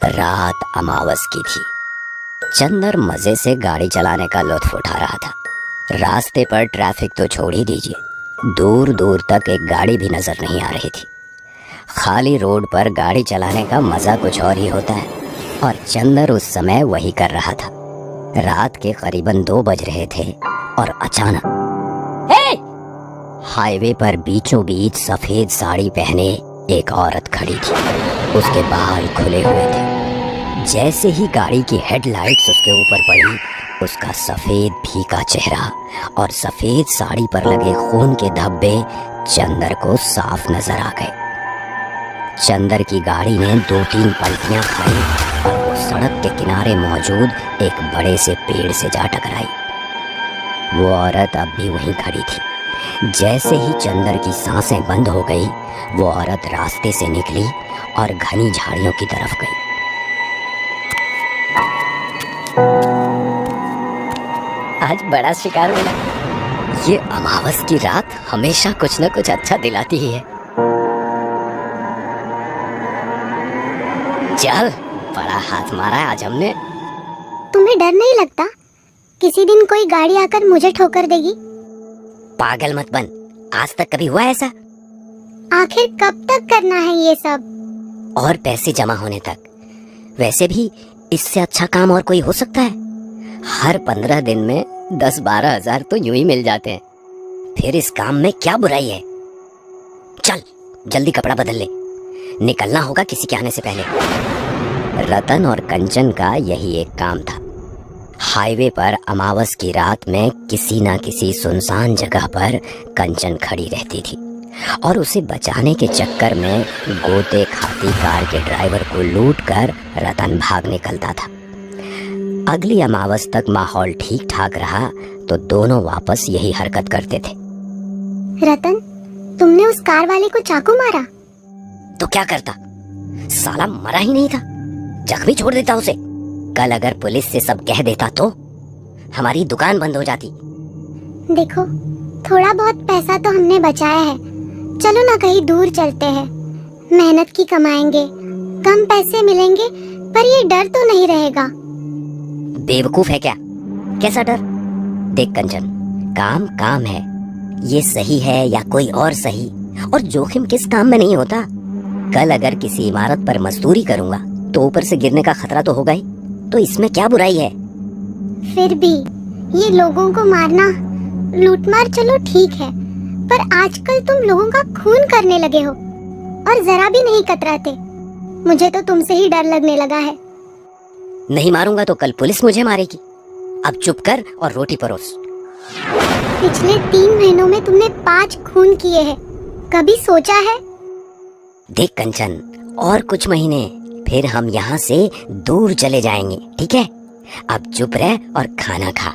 रात अमावस की थी। चंदर मजे से गाड़ी चलाने का लुत्फ उठा रहा था। रास्ते पर ट्रैफिक तो छोड़ ही दीजिए, दूर दूर तक एक गाड़ी भी नजर नहीं आ रही थी। खाली रोड पर गाड़ी चलाने का मजा कुछ और ही होता है, और चंदर उस समय वही कर रहा था। रात के करीबन 2 बज रहे थे और अचानक हाईवे पर बीचों बीच सफेद साड़ी पहने एक औरत खड़ी थी। उसके बाल खुले हुए थे। जैसे ही गाड़ी की हेडलाइट्स उसके ऊपर पड़ी, उसका सफेद फीका चेहरा और सफेद साड़ी पर लगे खून के धब्बे चंदर को साफ नजर आ गए। चंदर की गाड़ी ने 2-3 पलटियां खाई और वो सड़क के किनारे मौजूद एक बड़े से पेड़ से जा टकराई। वो औरत अब भी वहीं खड़ी थी। जैसे ही चंदर की सांसें बंद हो गई, वो औरत रास्ते से निकली और घनी झाड़ियों की तरफ गई। आज बड़ा शिकार मिला। ये अमावस की रात हमेशा कुछ न कुछ अच्छा दिलाती ही है। चल, बड़ा हाथ मारा है आज हमने। तुम्हें डर नहीं लगता किसी दिन कोई गाड़ी आकर मुझे ठोकर देगी? पागल मत बन, आज तक कभी हुआ ऐसा? आखिर कब तक करना है ये सब? और पैसे जमा होने तक। वैसे भी इससे अच्छा काम और कोई हो सकता है? हर 15 दिन में 10-12 हजार तो यूं ही मिल जाते हैं। फिर इस काम में क्या बुराई है? चल जल्दी कपड़ा बदल ले, निकलना होगा किसी के आने से पहले। रतन और कंचन का यही एक काम था। हाईवे पर अमावस की रात में किसी ना किसी सुनसान जगह पर कंचन खड़ी रहती थी और उसे बचाने के चक्कर में गोते खाती कार के ड्राइवर को लूटकर रतन भाग निकलता था। अगली अमावस तक माहौल ठीक ठाक रहा तो दोनों वापस यही हरकत करते थे। रतन, तुमने उस कार वाले को चाकू मारा? तो क्या करता, साला मरा ही नहीं था, जख्मी छोड़ देता उसे। कल अगर पुलिस से सब कह देता तो हमारी दुकान बंद हो जाती। देखो, थोड़ा बहुत पैसा तो हमने बचाया है, चलो ना कहीं दूर चलते हैं। मेहनत की कमाएंगे, कम पैसे मिलेंगे, पर ये डर तो नहीं रहेगा। बेवकूफ है क्या? कैसा डर? देख कंचन, काम काम है, ये सही है या कोई और सही, और जोखिम किस काम में नहीं होता। कल अगर किसी इमारत पर मजदूरी करूंगा तो ऊपर से गिरने का खतरा तो होगा ही, तो इसमें क्या बुराई है? फिर भी ये लोगों को मारना, लूटमार चलो ठीक है, पर आजकल तुम लोगों का खून करने लगे हो और जरा भी नहीं कतराते। मुझे तो तुमसे ही डर लगने लगा है। नहीं मारूंगा तो कल पुलिस मुझे मारेगी। अब चुप कर और रोटी परोस। पिछले 3 महीनों में तुमने 5 खून किए हैं, कभी सोचा है? देख कंचन, और कुछ महीने फिर हम यहाँ से दूर चले जाएंगे, ठीक है? अब चुप रह और खाना खा।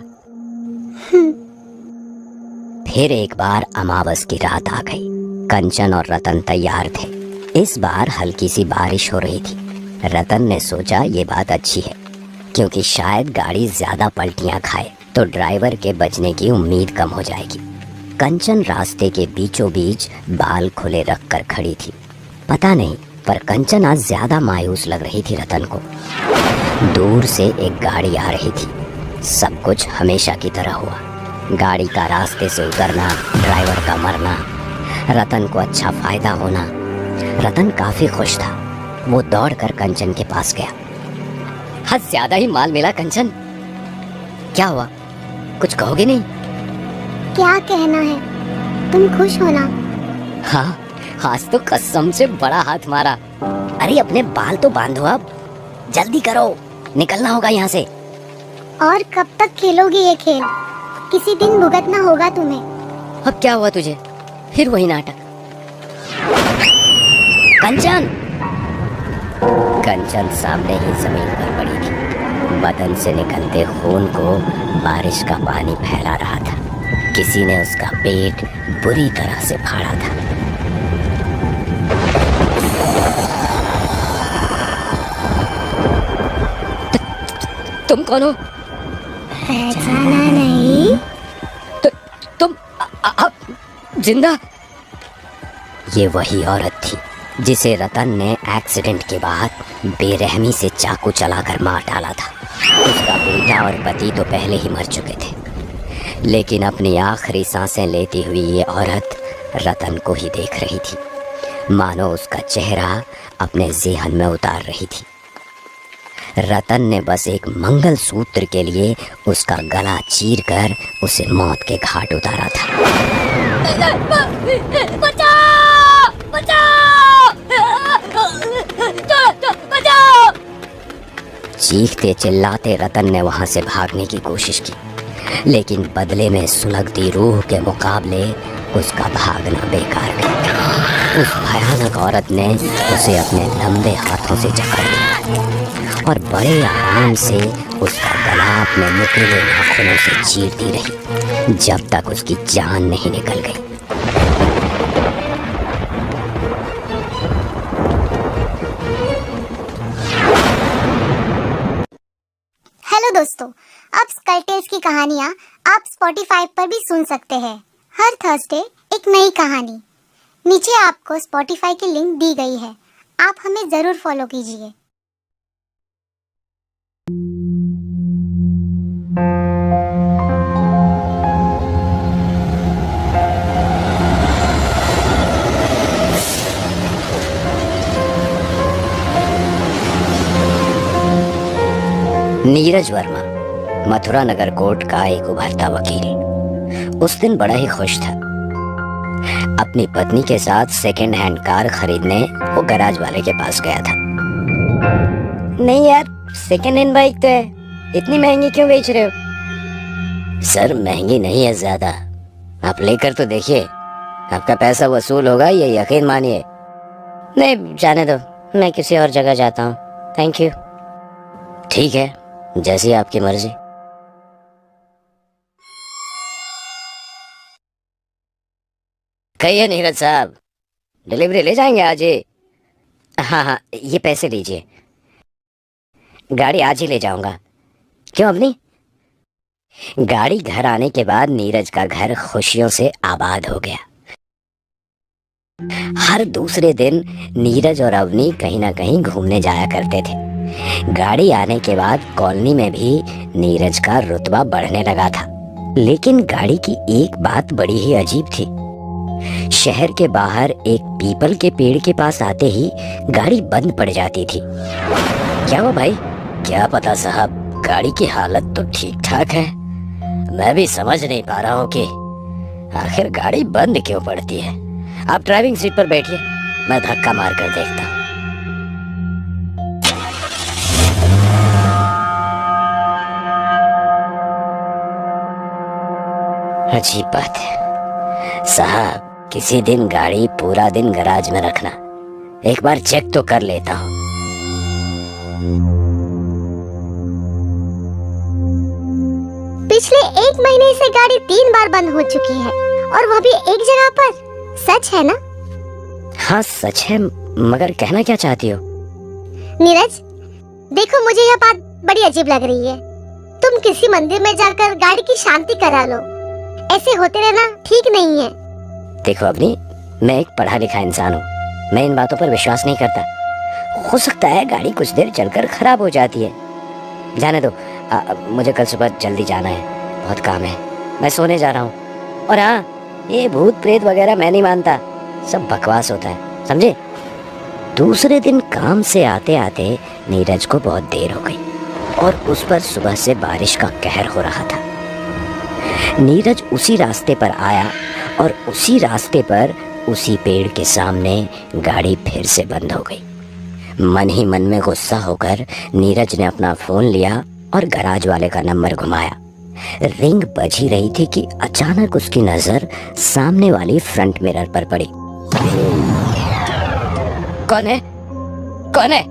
फिर एक बार अमावस की रात आ गई। कंचन और रतन तैयार थे। इस बार हल्की सी बारिश हो रही थी। रतन ने सोचा ये बात अच्छी है, क्योंकि शायद गाड़ी ज्यादा पलटियां खाए तो ड्राइवर के बचने की उम्मीद कम हो जाएगी। कंचन रास्ते के बीचों बीच बाल खुले रख कर खड़ी थी। पता नहीं, पर कंचन आज ज्यादा मायूस लग रही थी रतन को। दूर से एक गाड़ी आ रही थी। सब कुछ हमेशा की तरह हुआ। गाड़ी का रास्ते से उतरना, ड्राइवर का मरना, रतन को अच्छा फायदा होना। रतन काफी खुश था। वो दौड़कर कंचन के पास गया। हद ज्यादा ही माल मिला कंचन। क्या हुआ, कुछ कहोगे नहीं? क्या कहना है, तुम खुश हो ना? हाँ, आज तो कसम से बड़ा हाथ मारा। अरे अपने बाल तो बांधो, अब जल्दी करो, निकलना होगा यहाँ से। और कब तक खेलोगे ये खेल? किसी दिन भुगतना होगा तुम्हें। अब क्या हुआ तुझे? फिर वही नाटक। कंचन! कंचन सामने ही जमीन पर पड़ी थी। बदन से निकलते खून को बारिश का पानी फैला रहा था। किसी ने उसका पेट बुरी तरह से फाड़ा था। तुम कौन हो? पहचाना नहीं? तुम जिंदा? ये वही औरत थी जिसे रतन ने एक्सीडेंट के बाद बेरहमी से चाकू चलाकर मार डाला था। उसका बेटा और पति तो पहले ही मर चुके थे, लेकिन अपनी आखिरी सांसें लेती हुई ये औरत रतन को ही देख रही थी, मानो उसका चेहरा अपने ज़हन में उतार रही थी। रतन ने बस एक मंगल सूत्र के लिए उसका गला चीरकर उसे मौत के घाट उतारा था। बचाओ! बचाओ! बचाओ! चीखते चिल्लाते रतन ने वहां से भागने की कोशिश की, लेकिन बदले में सुलगती रूह के मुकाबले उसका भागना बेकार गया। उस भयानक औरत ने उसे अपने लंबे हाथों से जकड़ लिया और बड़े आराम से उसका गला अपने नुकीले नाखूनों से चीरती रही, जब तक उसकी जान नहीं निकल गई। हेलो दोस्तों, अब स्कल टेल्स की कहानियाँ आप स्पॉटिफाई पर भी सुन सकते हैं। हर थर्सडे एक नई कहानी। नीचे आपको स्पॉटिफाई की लिंक दी गई है, आप हमें जरूर फॉलो कीजिए। नीरज वर्मा मथुरा नगर कोर्ट का एक उभरता वकील उस दिन बड़ा ही खुश था। अपनी पत्नी के साथ सेकंड हैंड कार खरीदने वो गैराज वाले के पास गया था। नहीं यार, सेकंड हैंड बाइक तो है, इतनी महंगी क्यों बेच रहे हो? सर महंगी नहीं है ज्यादा, आप लेकर तो देखिए, आपका पैसा वसूल होगा, ये यकीन मानिए। नहीं जाने दो, मैं किसी और जगह जाता हूँ, थैंक यू। ठीक है, जैसी आपकी मर्जी। कहिए नीरज साहब, डिलीवरी ले जाएंगे आज ही? हाँ हाँ, ये पैसे लीजिए, गाड़ी आज ही ले जाऊंगा। क्यों अपनी? गाड़ी घर आने के बाद नीरज का घर खुशियों से आबाद हो गया। हर दूसरे दिन नीरज और अवनी कहीं ना कहीं घूमने जाया करते थे। गाड़ी आने के बाद कॉलोनी में भी नीरज का रुतबा बढ़ने लगा था। लेकिन गाड़ी की एक बात बड़ी ही अजीब थी। शहर के बाहर एक पीपल के पेड़ के पास आते ही गाड़ी बंद पड़ जाती थी। क्या हुआ भाई? क्या पता साहब, गाड़ी की हालत तो ठीक ठाक है, मैं भी समझ नहीं पा रहा हूँ कि आखिर गाड़ी बंद क्यों पड़ती है। आप ड्राइविंग सीट पर बैठिए, मैं धक्का मार कर देखता हूँ। अजीब बात है साहब, किसी दिन गाड़ी पूरा दिन गैराज में रखना, एक बार चेक तो कर लेता हूँ। पिछले 1 महीने से गाड़ी 3 बार बंद हो चुकी है, और वो भी एक जगह पर। सच है ना? हाँ सच है, मगर कहना क्या चाहती हो? नीरज, देखो मुझे यह बात बड़ी अजीब लग रही है। तुम किसी मंदिर में जाकर गाड़ी की शांति करा लो, ऐसे होते रहना ठीक नहीं है। देखो अपनी, मैं एक पढ़ा लिखा इंसान हूँ, मैं इन बातों पर विश्वास नहीं करता। हो सकता है गाड़ी कुछ देर चलकर खराब हो जाती है। जाने दो, मुझे कल सुबह जल्दी जाना है, बहुत काम है, मैं सोने जा रहा हूँ। और हाँ, ये भूत प्रेत वगैरह मैं नहीं मानता, सब बकवास होता है, समझे? दूसरे दिन काम से आते आते नीरज को बहुत देर हो गई और उस पर सुबह से बारिश का कहर हो रहा था। नीरज उसी रास्ते पर आया और उसी रास्ते पर उसी पेड़ के सामने गाड़ी फिर से बंद हो गई। मन ही मन में गुस्सा होकर नीरज ने अपना फोन लिया और गैराज वाले का नंबर घुमाया। रिंग बज ही रही थी कि अचानक उसकी नजर सामने वाली फ्रंट मिरर पर पड़ी। कौन है? कौन है?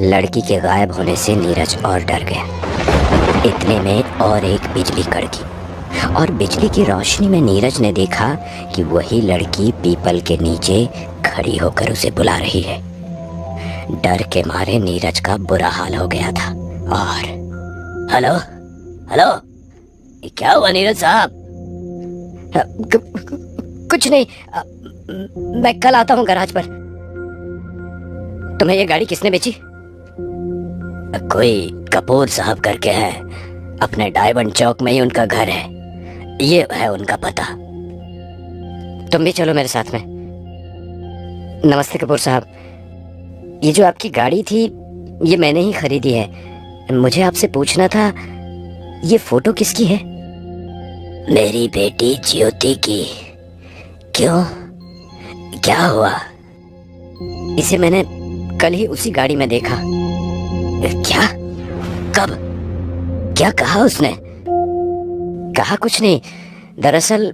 लड़की के गायब होने से नीरज और डर गया। इतने में और एक बिजली कड़की और बिजली की रोशनी में नीरज ने देखा कि वही लड़की पीपल के नीचे खड़ी होकर उसे बुला रही है। डर के मारे नीरज का बुरा हाल हो गया था। और हेलो हेलो, क्या हुआ नीरज साहब? कुछ नहीं, मैं कल आता हूँ गैराज पर, तुम्हें ये गाड़ी किसने बेची? कोई कपूर साहब करके है, अपने डायमंड चौक में ही उनका घर है, ये है उनका पता। तुम भी चलो मेरे साथ में। नमस्ते कपूर साहब, ये जो आपकी गाड़ी थी ये मैंने ही खरीदी है। मुझे आपसे पूछना था, ये फोटो किसकी है? मेरी बेटी ज्योति की। क्यों, क्या हुआ? इसे मैंने कल ही उसी गाड़ी में देखा। क्या? कब? क्या कहा उसने? कहा कुछ नहीं, दरअसल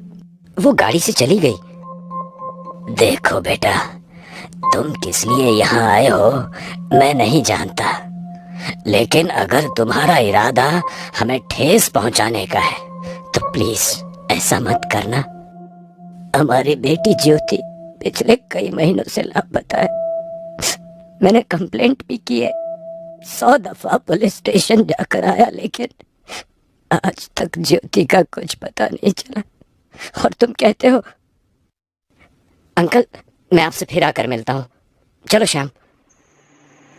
वो गाड़ी से चली गई। देखो बेटा, तुम किस लिए यहाँ आए हो मैं नहीं जानता, लेकिन अगर तुम्हारा इरादा हमें ठेस पहुंचाने का है तो प्लीज ऐसा मत करना। हमारी बेटी ज्योति पिछले कई महीनों से लापता है। मैंने कंप्लेंट भी की है, 100 दफा पुलिस स्टेशन जाकर आया, लेकिन आज तक ज्योति का कुछ पता नहीं चला। और तुम कहते हो? अंकल, मैं आपसे फिर आकर मिलता हूँ, चलो श्याम।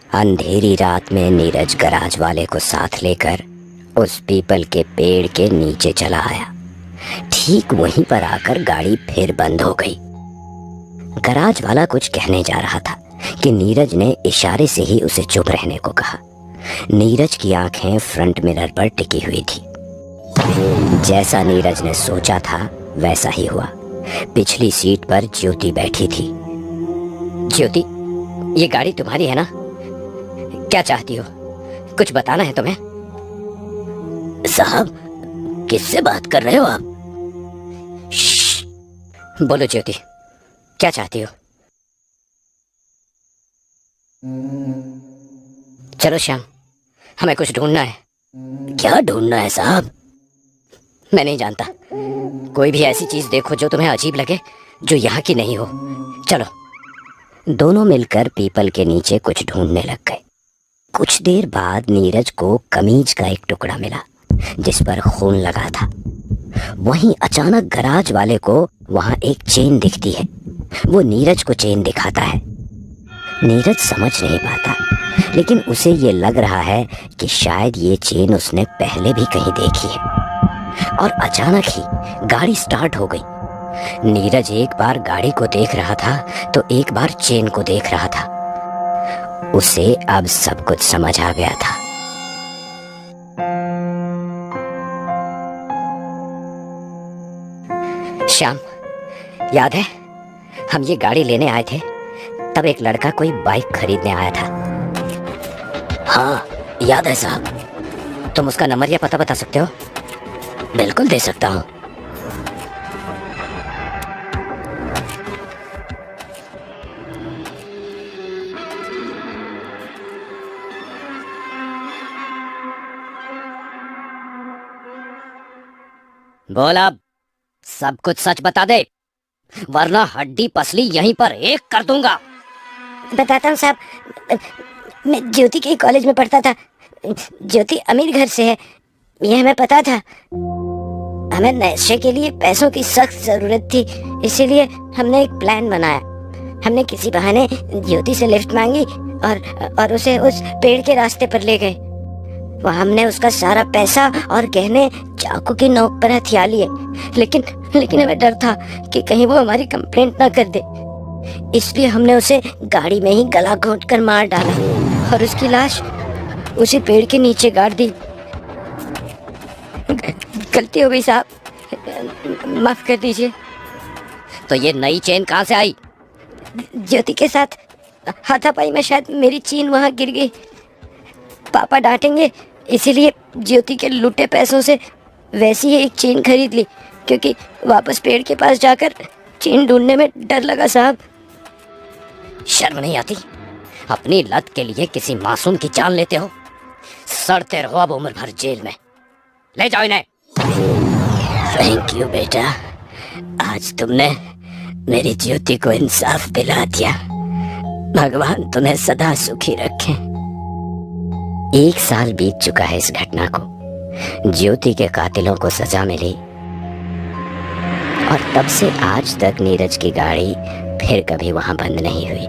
अंधेरी रात में नीरज गराज वाले को साथ लेकर उस पीपल के पेड़ के नीचे चला आया। ठीक वहीं पर आकर गाड़ी फिर बंद हो गई। गराज वाला कुछ कहने जा रहा था कि नीरज ने इशारे से ही उसे चुप रहने को कहा। नीरज की आंखें फ्रंट मिरर पर टिकी हुई थी। जैसा नीरज ने सोचा था वैसा ही हुआ। पिछली सीट पर ज्योति बैठी थी। ज्योति, ये गाड़ी तुम्हारी है ना? क्या चाहती हो? कुछ बताना है तुम्हें? साहब, किससे बात कर रहे हो आप? बोलो ज्योति, क्या चाहती हो? चलो श्याम, हमें कुछ ढूंढना है। क्या ढूंढना है साहब? मैं नहीं जानता, कोई भी ऐसी चीज देखो जो तुम्हें अजीब लगे, जो यहाँ की नहीं हो। चलो। दोनों मिलकर पीपल के नीचे कुछ ढूंढने लग गए। कुछ देर बाद नीरज को कमीज का एक टुकड़ा मिला जिस पर खून लगा था। वहीं अचानक गराज वाले को वहां एक चेन दिखती है। वो नीरज को चेन दिखाता है। नीरज समझ नहीं पाता, लेकिन उसे ये लग रहा है कि शायद ये चेन उसने पहले भी कहीं देखी है। और अचानक ही गाड़ी स्टार्ट हो गई। नीरज एक बार गाड़ी को देख रहा था तो एक बार चेन को देख रहा था। उसे अब सब कुछ समझ आ गया था। श्याम, याद है हम ये गाड़ी लेने आए थे, तब एक लड़का कोई बाइक खरीदने आया था। हाँ याद है साहब। तुम उसका नंबर या पता बता सकते हो? बिल्कुल दे सकता हूँ। बोल अब, सब कुछ सच बता दे, वरना हड्डी पसली यहीं पर एक कर दूंगा। बताता हूँ साहब, मैं ज्योति के कॉलेज में पढ़ता था। ज्योति अमीर घर से है, यह हमें पता था। हमें नशे के लिए पैसों की सख्त जरूरत थी, इसीलिए हमने एक प्लान बनाया। हमने किसी बहाने ज्योति से लिफ्ट मांगी और उसे उस पेड़ के रास्ते पर ले गए। वहाँ हमने उसका सारा पैसा और गहने चाकू की नोक पर हथिया लिए, लेकिन हमें डर था कि कहीं वो हमारी कंप्लेंट ना कर दे, इसलिए हमने उसे गाड़ी में ही गला घोंट कर मार डाला और उसकी लाश उसी पेड़ के नीचे गाड़ दी। गलती हो गई साहब, माफ कर दीजिए। तो ये नई चेन कहाँ से आई? ज्योति के साथ हाथापाई में शायद मेरी चेन वहाँ गिर गई। पापा डांटेंगे, इसीलिए ज्योति के लूटे पैसों से वैसी ही एक चेन खरीद ली, क्योंकि वापस पेड़ के पास जाकर चेन ढूंढने में डर लगा साहब। शर्म नहीं आती? अपनी लत के लिए किसी मासूम की जान लेते हो। सड़ते रहो अब उम्र भर जेल में। ले जाओ इन्हें। थैंक यू बेटा, आज तुमने मेरी ज्योति को इंसाफ दिला दिया। भगवान तुम्हें सदा सुखी रखे। 1 साल बीत चुका है इस घटना को। ज्योति के कातिलों को सजा मिली और तब से आज तक नीरज की गाड़ी फिर कभी वहां बंद नहीं हुई।